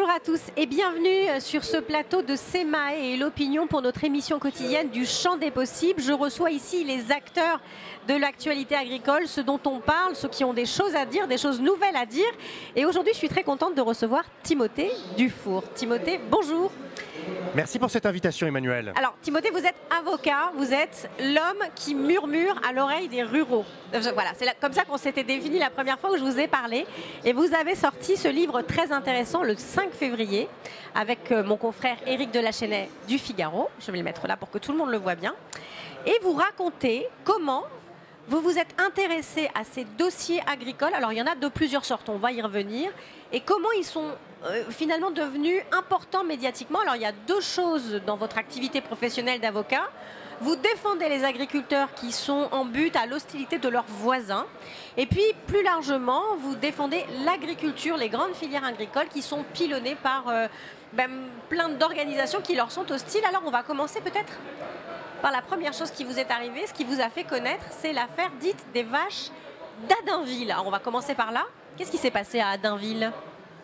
Bonjour à tous et bienvenue sur ce plateau de SEMAE et l'opinion pour notre émission quotidienne du Champ des possibles. Je reçois ici les acteurs de l'actualité agricole, ceux dont on parle, ceux qui ont des choses à dire, des choses nouvelles à dire. Et aujourd'hui, je suis très contente de recevoir Timothée Dufour. Timothée, bonjour. Merci pour cette invitation, Emmanuel. Alors, Timothée, vous êtes avocat, vous êtes l'homme qui murmure à l'oreille des ruraux. Voilà, c'est comme ça qu'on s'était défini la première fois où je vous ai parlé. Et vous avez sorti ce livre très intéressant le 5 février avec mon confrère Éric Delachesnais du Figaro. Je vais le mettre là pour que tout le monde le voit bien. Et vous racontez comment vous vous êtes intéressé à ces dossiers agricoles. Alors, il y en a de plusieurs sortes, on va y revenir. Et comment ils sont finalement devenus importants médiatiquement. Alors, il y a deux choses dans votre activité professionnelle d'avocat. Vous défendez les agriculteurs qui sont en but à l'hostilité de leurs voisins. Et puis, plus largement, vous défendez l'agriculture, les grandes filières agricoles qui sont pilonnées par plein d'organisations qui leur sont hostiles. Alors, on va commencer peut-être par la première chose qui vous est arrivée, ce qui vous a fait connaître, c'est l'affaire dite des vaches d'Adainville. Alors, on va commencer par là. Qu'est-ce qui s'est passé à Adainville ?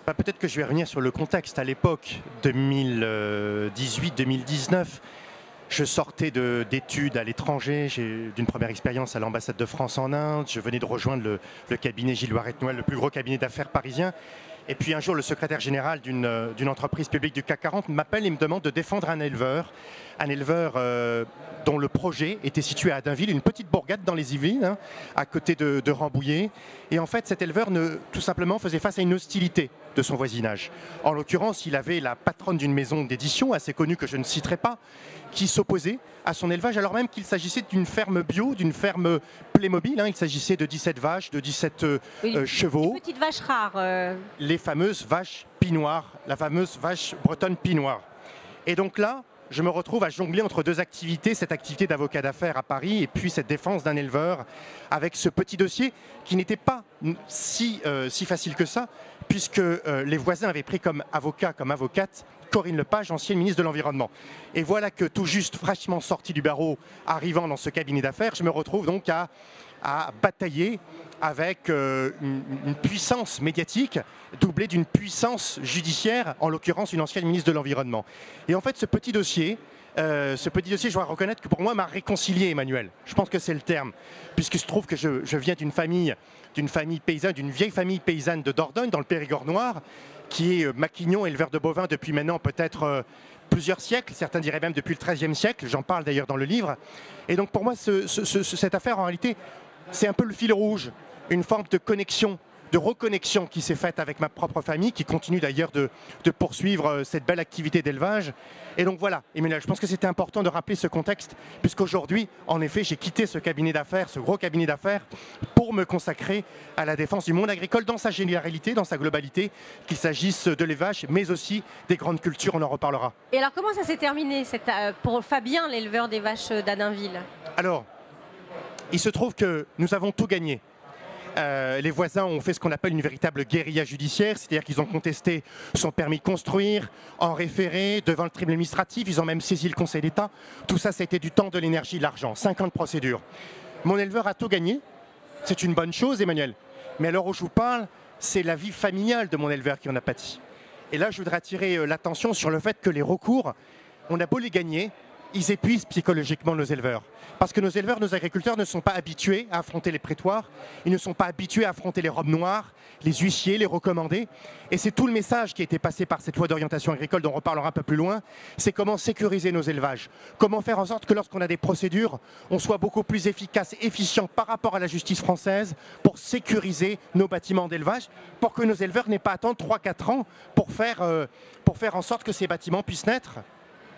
Peut-être que je vais revenir sur le contexte. À l'époque, 2018-2019, je sortais d'études à l'étranger. J'ai d'une première expérience à l'ambassade de France en Inde. Je venais de rejoindre le cabinet Gilles Loiret-Noël, le plus gros cabinet d'affaires parisien. Et puis un jour, le secrétaire général d'une entreprise publique du CAC 40 m'appelle et me demande de défendre un éleveur dont le projet était situé à Adainville, une petite bourgade dans les Yvelines, à côté de Rambouillet. Et en fait, cet éleveur tout simplement faisait face à une hostilité de son voisinage. En l'occurrence, il avait la patronne d'une maison d'édition assez connue que je ne citerai pas, qui s'opposait à son élevage, alors même qu'il s'agissait d'une ferme bio, d'une ferme Playmobil. Il s'agissait de 17 vaches, de 17 chevaux. Des petites vaches rares. Les fameuses vaches pie-noires, la fameuse vache bretonne pie-noire. Et donc là, je me retrouve à jongler entre deux activités, cette activité d'avocat d'affaires à Paris et puis cette défense d'un éleveur avec ce petit dossier qui n'était pas si facile que ça, puisque les voisins avaient pris comme avocat, comme avocate, Corinne Lepage, ancienne ministre de l'Environnement. Et voilà que tout juste fraîchement sorti du barreau, arrivant dans ce cabinet d'affaires, je me retrouve donc à batailler avec une puissance médiatique doublée d'une puissance judiciaire, en l'occurrence une ancienne ministre de l'Environnement. Et en fait, ce petit dossier, je dois reconnaître que pour moi, m'a réconcilié, Emmanuel. Je pense que c'est le terme, puisque je trouve que je viens d'une famille paysanne, d'une vieille famille paysanne de Dordogne, dans le Périgord noir, qui est maquignon, éleveur de bovins depuis maintenant peut-être plusieurs siècles, certains diraient même depuis le XIIIe siècle, j'en parle d'ailleurs dans le livre. Et donc pour moi, cette affaire, en réalité, c'est un peu le fil rouge, une forme de connexion, de reconnexion qui s'est faite avec ma propre famille, qui continue d'ailleurs de poursuivre cette belle activité d'élevage. Et donc voilà, Emmanuel, je pense que c'était important de rappeler ce contexte, puisqu'aujourd'hui, en effet, j'ai quitté ce cabinet d'affaires, ce gros cabinet d'affaires, pour me consacrer à la défense du monde agricole dans sa généralité, dans sa globalité, qu'il s'agisse de l'élevage, mais aussi des grandes cultures, on en reparlera. Et alors, comment ça s'est terminé pour Fabien, l'éleveur des vaches d'Adainville ? Alors, il se trouve que nous avons tout gagné. Les voisins ont fait ce qu'on appelle une véritable guérilla judiciaire, c'est-à-dire qu'ils ont contesté son permis de construire, en référé, devant le tribunal administratif, ils ont même saisi le Conseil d'État. Tout ça, ça a été du temps, de l'énergie, de l'argent, 5 ans de procédure. Mon éleveur a tout gagné, c'est une bonne chose, Emmanuel. Mais à l'heure où je vous parle, c'est la vie familiale de mon éleveur qui en a pâti. Et là, je voudrais attirer l'attention sur le fait que les recours, on a beau les gagner, ils épuisent psychologiquement nos éleveurs. Parce que nos éleveurs, nos agriculteurs ne sont pas habitués à affronter les prétoires, ils ne sont pas habitués à affronter les robes noires, les huissiers, les recommandés. Et c'est tout le message qui a été passé par cette loi d'orientation agricole dont on reparlera un peu plus loin, c'est comment sécuriser nos élevages. Comment faire en sorte que lorsqu'on a des procédures, on soit beaucoup plus efficace et efficient par rapport à la justice française pour sécuriser nos bâtiments d'élevage, pour que nos éleveurs n'aient pas à attendre 3-4 ans pour faire en sorte que ces bâtiments puissent naître.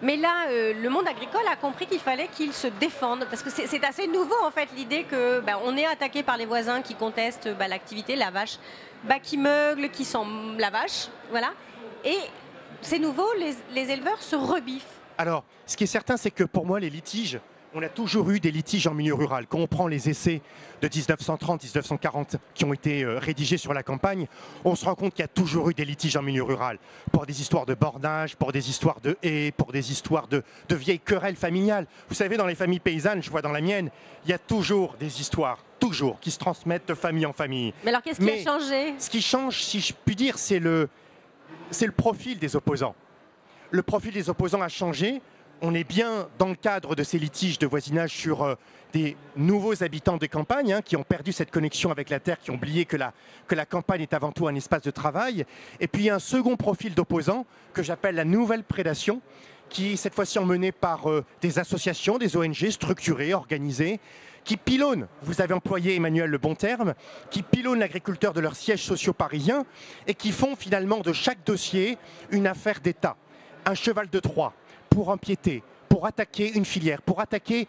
Mais là, le monde agricole a compris qu'il fallait qu'il se défende, parce que c'est assez nouveau en fait l'idée que on est attaqué par les voisins qui contestent l'activité, la vache qui meugle, qui sent la vache, voilà. Et c'est nouveau, les éleveurs se rebiffent. Alors, ce qui est certain, c'est que pour moi, les litiges, on a toujours eu des litiges en milieu rural. Quand on prend les essais de 1930-1940 qui ont été rédigés sur la campagne, on se rend compte qu'il y a toujours eu des litiges en milieu rural. Pour des histoires de bornage, pour des histoires de haies, pour des histoires de vieilles querelles familiales. Vous savez, dans les familles paysannes, je vois dans la mienne, il y a toujours des histoires, toujours, qui se transmettent de famille en famille. Mais alors, qu'est-ce qui a changé ? Ce qui change, si je puis dire, c'est c'est le profil des opposants. Le profil des opposants a changé. On est bien dans le cadre de ces litiges de voisinage sur des nouveaux habitants des campagnes qui ont perdu cette connexion avec la terre, qui ont oublié que la campagne est avant tout un espace de travail. Et puis il y a un second profil d'opposants que j'appelle la nouvelle prédation, qui cette fois-ci emmenée par des associations, des ONG structurées, organisées, qui pilonnent, vous avez employé Emmanuel le bon terme, qui pilonnent l'agriculteur de leurs sièges sociaux parisiens et qui font finalement de chaque dossier une affaire d'État, un cheval de Troie pour empiéter, pour attaquer une filière, pour attaquer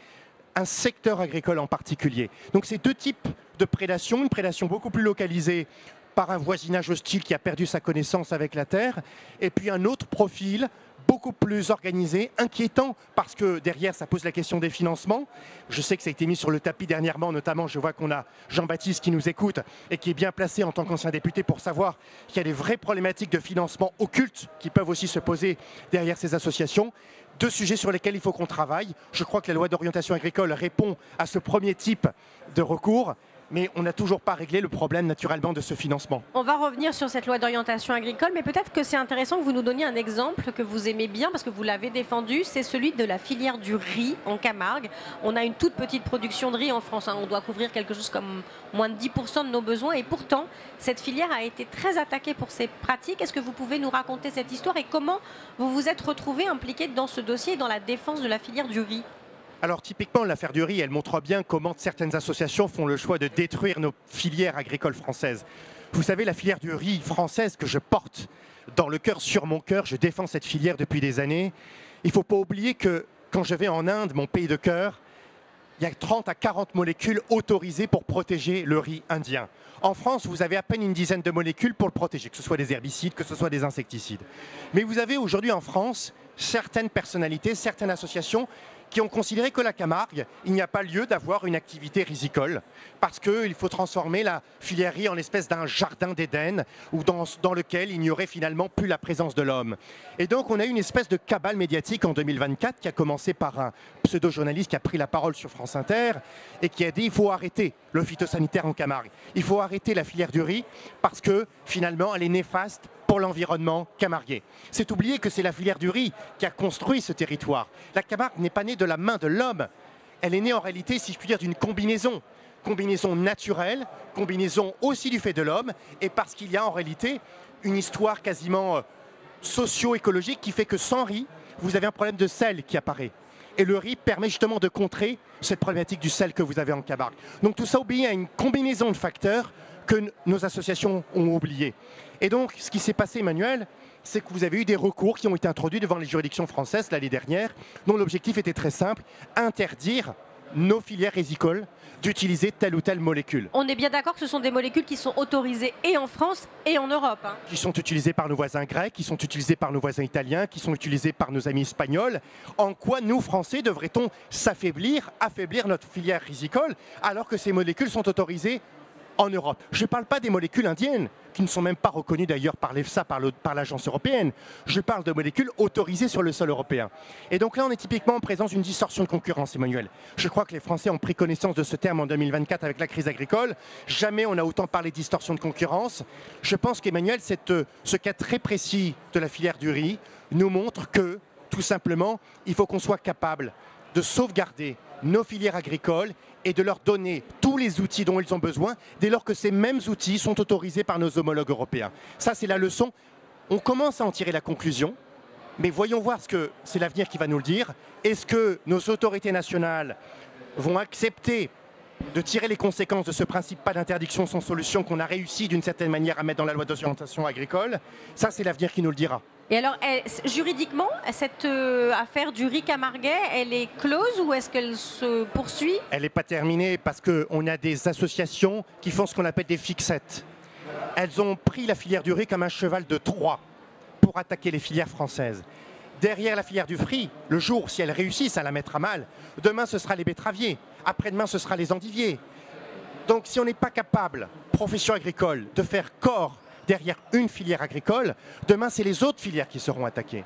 un secteur agricole en particulier. Donc c'est deux types de prédation, une prédation beaucoup plus localisée par un voisinage hostile qui a perdu sa connaissance avec la terre, et puis un autre profil beaucoup plus organisé, inquiétant, parce que derrière, ça pose la question des financements. Je sais que ça a été mis sur le tapis dernièrement, notamment, je vois qu'on a Jean-Baptiste qui nous écoute et qui est bien placé en tant qu'ancien député pour savoir qu'il y a des vraies problématiques de financement occultes qui peuvent aussi se poser derrière ces associations. Deux sujets sur lesquels il faut qu'on travaille. Je crois que la loi d'orientation agricole répond à ce premier type de recours, mais on n'a toujours pas réglé le problème naturellement de ce financement. On va revenir sur cette loi d'orientation agricole, mais peut-être que c'est intéressant que vous nous donniez un exemple que vous aimez bien, parce que vous l'avez défendu, c'est celui de la filière du riz en Camargue. On a une toute petite production de riz en France, on doit couvrir quelque chose comme moins de 10% de nos besoins, et pourtant, cette filière a été très attaquée pour ses pratiques. Est-ce que vous pouvez nous raconter cette histoire et comment vous vous êtes retrouvé impliqué dans ce dossier et dans la défense de la filière du riz ? Alors typiquement, l'affaire du riz, elle montre bien comment certaines associations font le choix de détruire nos filières agricoles françaises. Vous savez, la filière du riz française que je porte dans le cœur, sur mon cœur, je défends cette filière depuis des années. Il ne faut pas oublier que quand je vais en Inde, mon pays de cœur, il y a 30 à 40 molécules autorisées pour protéger le riz indien. En France, vous avez à peine une dizaine de molécules pour le protéger, que ce soit des herbicides, que ce soit des insecticides. Mais vous avez aujourd'hui en France certaines personnalités, certaines associations qui ont considéré que la Camargue, il n'y a pas lieu d'avoir une activité risicole parce qu'il faut transformer la filière riz en espèce d'un jardin d'Éden ou dans lequel il n'y aurait finalement plus la présence de l'homme. Et donc on a eu une espèce de cabale médiatique en 2024 qui a commencé par un pseudo-journaliste qui a pris la parole sur France Inter et qui a dit il faut arrêter le phytosanitaire en Camargue, il faut arrêter la filière du riz parce que finalement elle est néfaste pour l'environnement camarguais. C'est oublier que c'est la filière du riz qui a construit ce territoire. La Camargue n'est pas née de la main de l'homme. Elle est née en réalité, si je puis dire, d'une combinaison. Combinaison naturelle, combinaison aussi du fait de l'homme, et parce qu'il y a en réalité une histoire quasiment socio-écologique qui fait que sans riz, vous avez un problème de sel qui apparaît. Et le riz permet justement de contrer cette problématique du sel que vous avez en Camargue. Donc tout ça obéit à une combinaison de facteurs que nos associations ont oublié. Et donc, ce qui s'est passé, Emmanuel, c'est que vous avez eu des recours qui ont été introduits devant les juridictions françaises l'année dernière, dont l'objectif était très simple, interdire nos filières rizicoles d'utiliser telle ou telle molécule. On est bien d'accord que ce sont des molécules qui sont autorisées et en France et en Europe. Qui sont utilisées par nos voisins grecs, qui sont utilisées par nos voisins italiens, qui sont utilisées par nos amis espagnols. En quoi, nous, Français, devrait-on s'affaiblir, affaiblir notre filière rizicole, alors que ces molécules sont autorisées en Europe? Je ne parle pas des molécules indiennes, qui ne sont même pas reconnues d'ailleurs par l'EFSA, par l'agence européenne. Je parle de molécules autorisées sur le sol européen. Et donc là, on est typiquement en présence d'une distorsion de concurrence, Emmanuel. Je crois que les Français ont pris connaissance de ce terme en 2024 avec la crise agricole. Jamais on a autant parlé de distorsion de concurrence. Je pense qu'Emmanuel, ce cas très précis de la filière du riz nous montre que, tout simplement, il faut qu'on soit capable de sauvegarder nos filières agricoles et de leur donner tous les outils dont ils ont besoin, dès lors que ces mêmes outils sont autorisés par nos homologues européens. Ça, c'est la leçon. On commence à en tirer la conclusion, mais voyons voir ce que c'est l'avenir qui va nous le dire. Est-ce que nos autorités nationales vont accepter de tirer les conséquences de ce principe pas d'interdiction sans solution qu'on a réussi d'une certaine manière à mettre dans la loi d'orientation agricole? Ça, c'est l'avenir qui nous le dira. Et alors, juridiquement, cette affaire du riz camarguais, elle est close ou est-ce qu'elle se poursuit? Elle n'est pas terminée parce qu'on a des associations qui font ce qu'on appelle des fixettes. Elles ont pris la filière du riz comme un cheval de Troie pour attaquer les filières françaises. Derrière la filière du riz, le jour, si elles réussissent à la mettre à mal, demain ce sera les betteraviers, après-demain ce sera les endiviers. Donc si on n'est pas capable, profession agricole, de faire corps derrière une filière agricole, demain c'est les autres filières qui seront attaquées.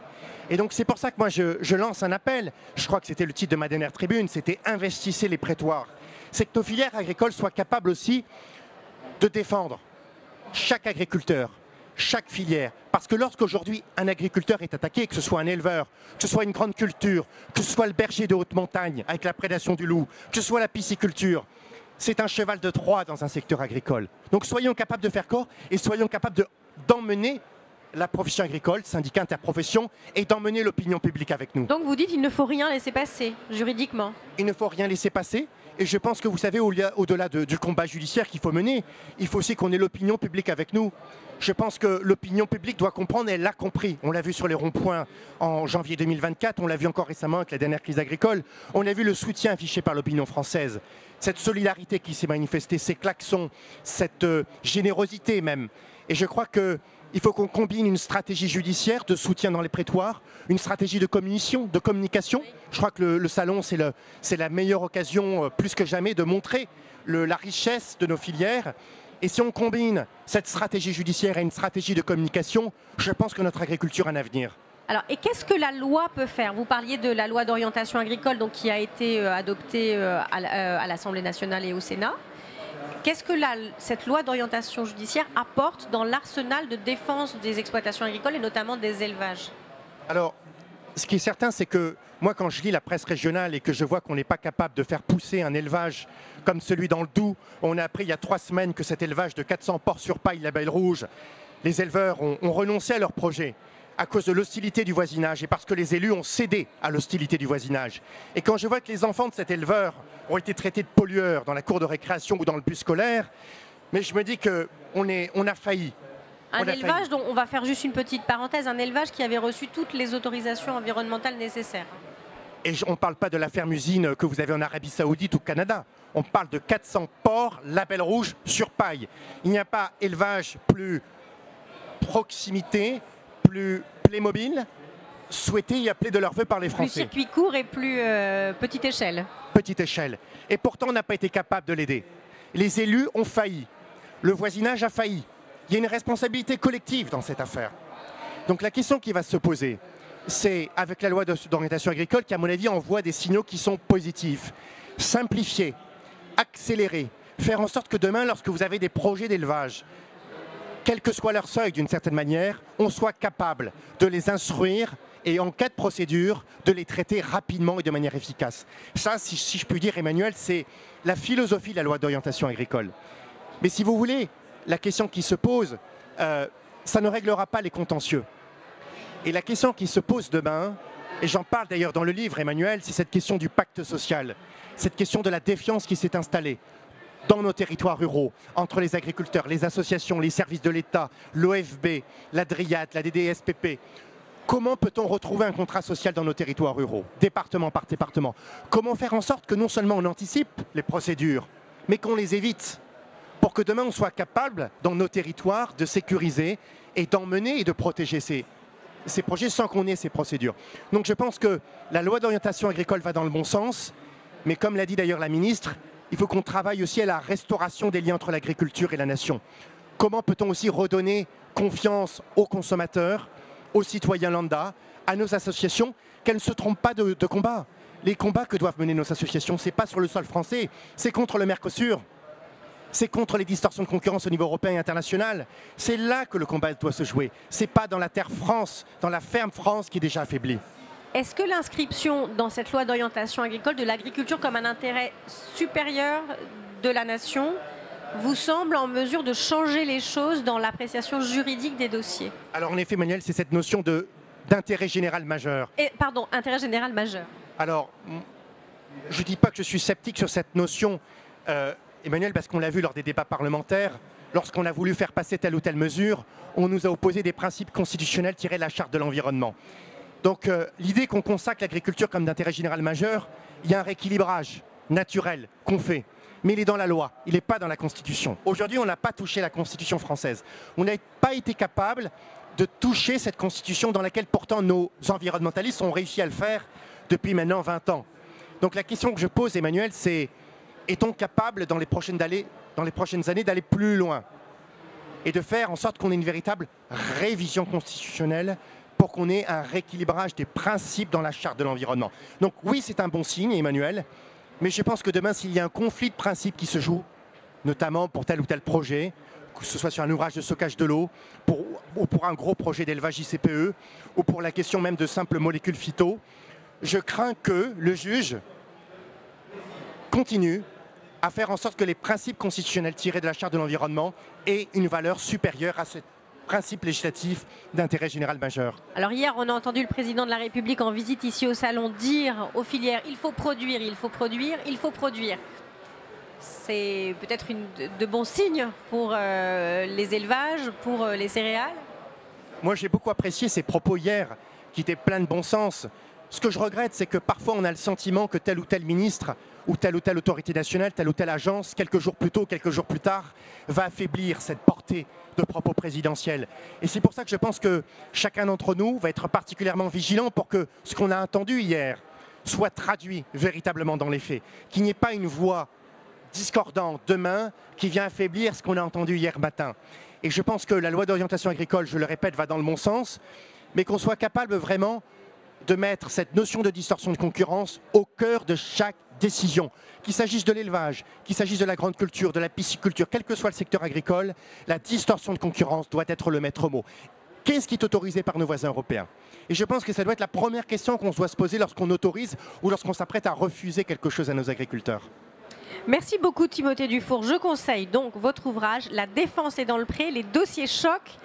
Et donc c'est pour ça que moi je lance un appel, je crois que c'était le titre de ma dernière tribune, c'était investissez les prétoires. C'est que nos filières agricoles soient capables aussi de défendre chaque agriculteur, chaque filière. Parce que lorsqu'aujourd'hui un agriculteur est attaqué, que ce soit un éleveur, que ce soit une grande culture, que ce soit le berger de haute montagne avec la prédation du loup, que ce soit la pisciculture, c'est un cheval de Troie dans un secteur agricole. Donc soyons capables de faire corps et soyons capables d'emmener la profession agricole, syndicat, interprofession, et d'emmener l'opinion publique avec nous. Donc vous dites qu'il ne faut rien laisser passer, juridiquement. Il ne faut rien laisser passer. Et je pense que vous savez, au-delà du combat judiciaire qu'il faut mener, il faut aussi qu'on ait l'opinion publique avec nous. Je pense que l'opinion publique doit comprendre, elle l'a compris. On l'a vu sur les ronds-points en janvier 2024, on l'a vu encore récemment avec la dernière crise agricole. On a vu le soutien affiché par l'opinion française. Cette solidarité qui s'est manifestée, ces klaxons, cette générosité même. Et je crois qu'il faut qu'on combine une stratégie judiciaire de soutien dans les prétoires, une stratégie de communication. Je crois que le salon, c'est la meilleure occasion, plus que jamais, de montrer la richesse de nos filières. Et si on combine cette stratégie judiciaire et une stratégie de communication, je pense que notre agriculture a un avenir. Alors, et qu'est-ce que la loi peut faire? Vous parliez de la loi d'orientation agricole donc, qui a été adoptée à l'Assemblée nationale et au Sénat. Qu'est-ce que cette loi d'orientation judiciaire apporte dans l'arsenal de défense des exploitations agricoles et notamment des élevages? Alors, ce qui est certain, c'est que moi, quand je lis la presse régionale et que je vois qu'on n'est pas capable de faire pousser un élevage comme celui dans le Doubs, on a appris il y a 3 semaines que cet élevage de 400 porcs sur paille label rouge, les éleveurs ont renoncé à leur projet à cause de l'hostilité du voisinage et parce que les élus ont cédé à l'hostilité du voisinage. Et quand je vois que les enfants de cet éleveur ont été traités de pollueurs dans la cour de récréation ou dans le bus scolaire, mais je me dis qu'on a failli. Un élevage dont on va faire juste une petite parenthèse, un élevage qui avait reçu toutes les autorisations environnementales nécessaires. Et on ne parle pas de la ferme-usine que vous avez en Arabie Saoudite ou au Canada. On parle de 400 porcs label rouge sur paille. Il n'y a pas élevage plus proximité, plus Playmobil, souhaité y appeler de leur vœu par les Français. Plus circuit court et plus petite échelle. Petite échelle. Et pourtant, on n'a pas été capable de l'aider. Les élus ont failli. Le voisinage a failli. Il y a une responsabilité collective dans cette affaire. Donc la question qui va se poser, c'est avec la loi d'orientation agricole qui, à mon avis, envoie des signaux qui sont positifs. Simplifier, accélérer, faire en sorte que demain, lorsque vous avez des projets d'élevage, quel que soit leur seuil d'une certaine manière, on soit capable de les instruire et en cas de procédure, de les traiter rapidement et de manière efficace. Ça, si je puis dire, Emmanuel, c'est la philosophie de la loi d'orientation agricole. Mais si vous voulez, la question qui se pose, ça ne réglera pas les contentieux. Et la question qui se pose demain, et j'en parle d'ailleurs dans le livre, Emmanuel, c'est cette question du pacte social, cette question de la défiance qui s'est installée dans nos territoires ruraux, entre les agriculteurs, les associations, les services de l'État, l'OFB, la Dryad, la DDSPP. Comment peut-on retrouver un contrat social dans nos territoires ruraux, département par département? Comment faire en sorte que non seulement on anticipe les procédures, mais qu'on les évite, pour que demain on soit capable, dans nos territoires, de sécuriser et d'emmener et de protéger ces projets sans qu'on ait ces procédures. Donc je pense que la loi d'orientation agricole va dans le bon sens, mais comme l'a dit d'ailleurs la ministre, il faut qu'on travaille aussi à la restauration des liens entre l'agriculture et la nation. Comment peut-on aussi redonner confiance aux consommateurs, aux citoyens lambda, à nos associations, qu'elles ne se trompent pas de combat. Les combats que doivent mener nos associations, ce n'est pas sur le sol français, c'est contre le Mercosur, c'est contre les distorsions de concurrence au niveau européen et international. C'est là que le combat doit se jouer. Ce n'est pas dans la terre France, dans la ferme France qui est déjà affaiblie. Est-ce que l'inscription dans cette loi d'orientation agricole de l'agriculture comme un intérêt supérieur de la nation vous semble en mesure de changer les choses dans l'appréciation juridique des dossiers? Alors en effet, Emmanuel, c'est cette notion d'intérêt général majeur. Pardon, intérêt général majeur. Alors, je ne dis pas que je suis sceptique sur cette notion, Emmanuel, parce qu'on l'a vu lors des débats parlementaires, lorsqu'on a voulu faire passer telle ou telle mesure, on nous a opposé des principes constitutionnels tirés de la Charte de l'environnement. Donc l'idée qu'on consacre l'agriculture comme d'intérêt général majeur, il y a un rééquilibrage naturel qu'on fait. Mais il est dans la loi, il n'est pas dans la Constitution. Aujourd'hui, on n'a pas touché la Constitution française. On n'a pas été capable de toucher cette Constitution dans laquelle pourtant nos environnementalistes ont réussi à le faire depuis maintenant 20 ans. Donc la question que je pose, Emmanuel, c'est est-on capable dans les prochaines années d'aller plus loin et de faire en sorte qu'on ait une véritable révision constitutionnelle pour qu'on ait un rééquilibrage des principes dans la Charte de l'environnement. Donc oui, c'est un bon signe, Emmanuel, mais je pense que demain, s'il y a un conflit de principes qui se joue, notamment pour tel ou tel projet, que ce soit sur un ouvrage de stockage de l'eau, ou pour un gros projet d'élevage ICPE, ou pour la question même de simples molécules phyto, je crains que le juge continue à faire en sorte que les principes constitutionnels tirés de la Charte de l'environnement aient une valeur supérieure à ce principe législatif d'intérêt général majeur. Alors hier, on a entendu le président de la République en visite ici au salon dire aux filières « il faut produire, il faut produire, il faut produire ». C'est peut-être de bons signes pour les élevages, pour les céréales. Moi, j'ai beaucoup apprécié ces propos hier, qui étaient pleins de bon sens. Ce que je regrette, c'est que parfois on a le sentiment que tel ou tel ministre ou telle autorité nationale, telle ou telle agence, quelques jours plus tôt, quelques jours plus tard, va affaiblir cette portée de propos présidentiels. Et c'est pour ça que je pense que chacun d'entre nous va être particulièrement vigilant pour que ce qu'on a entendu hier soit traduit véritablement dans les faits. Qu'il n'y ait pas une voix discordante demain qui vient affaiblir ce qu'on a entendu hier matin. Et je pense que la loi d'orientation agricole, je le répète, va dans le bon sens, mais qu'on soit capable vraiment de mettre cette notion de distorsion de concurrence au cœur de chaque décision. Qu'il s'agisse de l'élevage, qu'il s'agisse de la grande culture, de la pisciculture, quel que soit le secteur agricole, la distorsion de concurrence doit être le maître mot. Qu'est-ce qui est autorisé par nos voisins européens? Et je pense que ça doit être la première question qu'on doit se poser lorsqu'on autorise ou lorsqu'on s'apprête à refuser quelque chose à nos agriculteurs. Merci beaucoup Timothée Dufour. Je conseille donc votre ouvrage « La défense est dans le pré, les dossiers chocs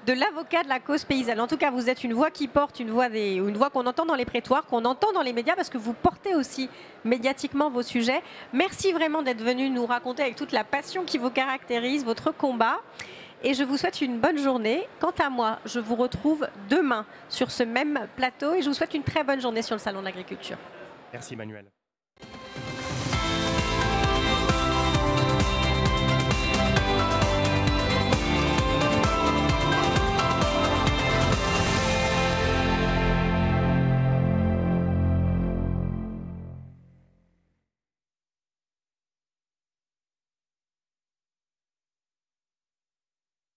de l'avocat de la cause paysanne ». En tout cas, vous êtes une voix qui porte, une voix qu'on entend dans les prétoires, qu'on entend dans les médias, parce que vous portez aussi médiatiquement vos sujets. Merci vraiment d'être venu nous raconter avec toute la passion qui vous caractérise votre combat. Et je vous souhaite une bonne journée. Quant à moi, je vous retrouve demain sur ce même plateau et je vous souhaite une très bonne journée sur le Salon de l'Agriculture. Merci Manuel.